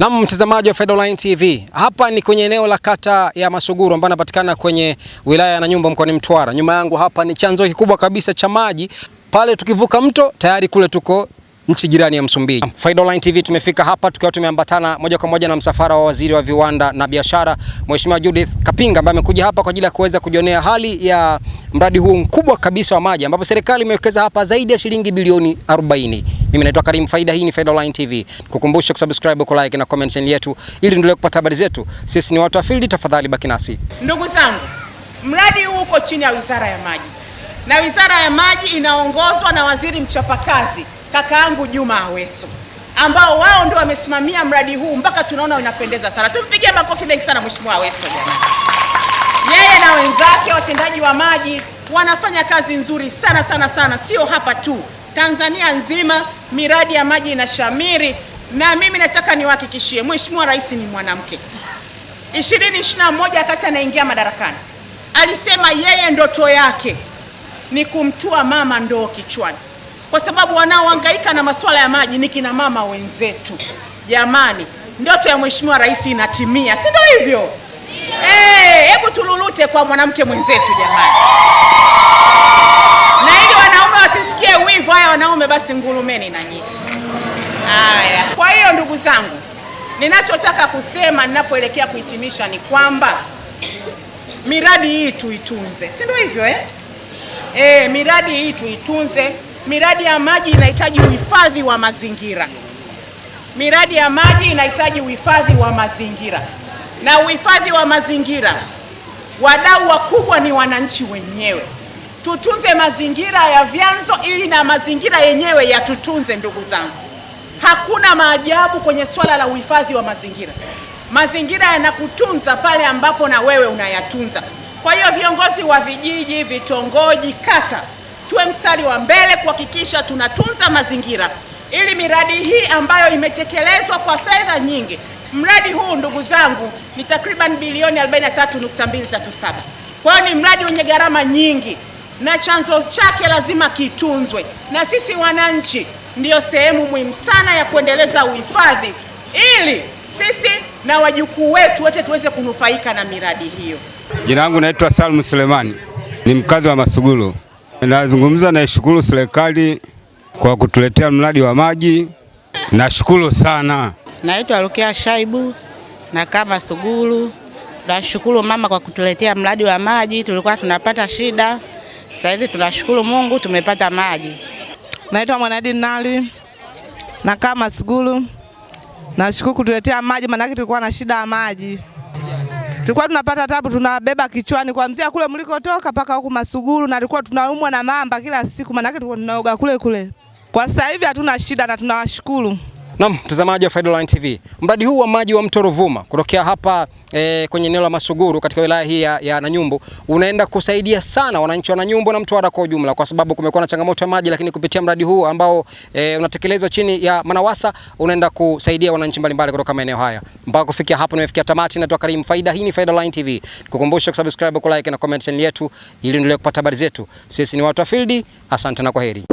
Na mtazamaji wa Faida Online TV, hapa ni kwenye eneo la kata ya Masuguru ambapo inapatikana kwenye wilaya ya Nanyumbu mkoani Mtwara. Nyuma yangu hapa ni chanzo kikubwa kabisa cha maji. Pale tukivuka mto tayari kule tuko nchi jirani ya Msumbiji. Faida Online TV tumefika hapa tukiwa tumeambatana moja kwa moja na msafara wa Waziri wa Viwanda na Biashara, Mheshimiwa Judith Kapinga, ambaye amekuja hapa kwa ajili ya kuweza kujionea hali ya mradi huu mkubwa kabisa wa maji ambapo serikali imewekeza hapa zaidi ya shilingi bilioni 40. Mimi naitwa Karim Faida, hii ni Faida Online TV. Kukumbusha kusubscribe, ku like na comment channel yetu ili tuendelee kupata habari zetu. Sisi ni watu wa field, tafadhali baki nasi. Ndugu zangu, mradi huu uko chini ya Wizara ya Maji. Na Wizara ya Maji inaongozwa na waziri mchapakazi kakaangu Juma Aweso, ambao wao ndio wamesimamia mradi huu mpaka tunaona unapendeza sana. Tumpigie makofi mengi sana Mheshimiwa Aweso jamani. Yeye na wenzake watendaji wa maji wanafanya kazi nzuri sana, sio hapa tu. Tanzania nzima miradi ya maji inashamiri, na mimi nataka niwahakikishie Mheshimiwa Rais ni mwanamke. 2021 wakati anaingia madarakani alisema yeye ndoto yake ni kumtua mama ndoo kichwani, kwa sababu wanaohangaika na masuala ya maji ni kina mama wenzetu. Jamani, ndoto ya Mheshimiwa Rais inatimia, si ndio hivyo? Hebu tululute kwa mwanamke mwenzetu jamani. Na ili wanaume wasisikie wivu, haya wanaume basi ngurumeni na nyinyi. Haya. Kwa hiyo ndugu zangu, ninachotaka kusema ninapoelekea kuhitimisha ni kwamba miradi hii tuitunze. Si ndio hivyo miradi hii tuitunze. Miradi ya maji inahitaji uhifadhi wa mazingira. Miradi ya maji inahitaji uhifadhi wa mazingira. Na uhifadhi wa mazingira, wadau wakubwa ni wananchi wenyewe. Tutunze mazingira ya vyanzo ili na mazingira yenyewe yatutunze ndugu zangu. Hakuna maajabu kwenye swala la uhifadhi wa mazingira. Mazingira yanakutunza pale ambapo na wewe unayatunza. Kwa hiyo viongozi wa vijiji, vitongoji, kata, tuwe mstari wa mbele kuhakikisha tunatunza mazingira ili miradi hii ambayo imetekelezwa kwa fedha nyingi. Mradi huu ndugu zangu ni takriban bilioni 43.237. Kwa hiyo ni mradi wenye gharama nyingi na chanzo chake lazima kitunzwe. Na sisi wananchi ndio sehemu muhimu sana ya kuendeleza uhifadhi ili sisi na wajukuu wetu wote tuweze kunufaika na miradi hiyo. Jina langu naitwa Salmu Sulemani, ni mkazi wa Masuguru. Nazungumza na shukuru serikali kwa kutuletea mradi wa maji. Nashukuru sana. Naitwa Rukia Shaibu na kama Masuguru. Nashukuru mama kwa kutuletea mradi wa maji, tulikuwa tunapata shida. Sasa hivi tunashukuru Mungu tumepata maji. Naitwa Mwanadi Nali na kama Masuguru. Nashukuru kutuletea maji, maana tulikuwa na shida ya maji. Tulikuwa tunapata tabu, tunabeba kichwani kuanzia kule mlikotoka mpaka huku Masuguru, na tulikuwa tunaumwa na mamba kila siku, maana tulikuwa tunaoga kule. Kwa sasa hivi hatuna shida na tunawashukuru. Naam, mtazamaji wa Faida Online TV. Mradi huu wa maji wa mto Ruvuma kutokea hapa kwenye eneo la Masuguru katika wilaya hii ya Nanyumbu unaenda kusaidia sana wananchi wa Nanyumbu na Mtwara kwa ujumla, kwa sababu kumekuwa na changamoto ya maji, lakini kupitia mradi huu ambao unatekelezwa chini ya Manawasa unaenda kusaidia wananchi mbalimbali kutoka maeneo haya. Mpaka kufikia hapo nimefikia tamati. Naitwa Karim Faida, hii ni Faida Online TV. Kukumbusha kusubscribe, ku like na comment channel yetu ili endelee kupata habari zetu. Sisi ni watu wa field. Asante na kwaheri.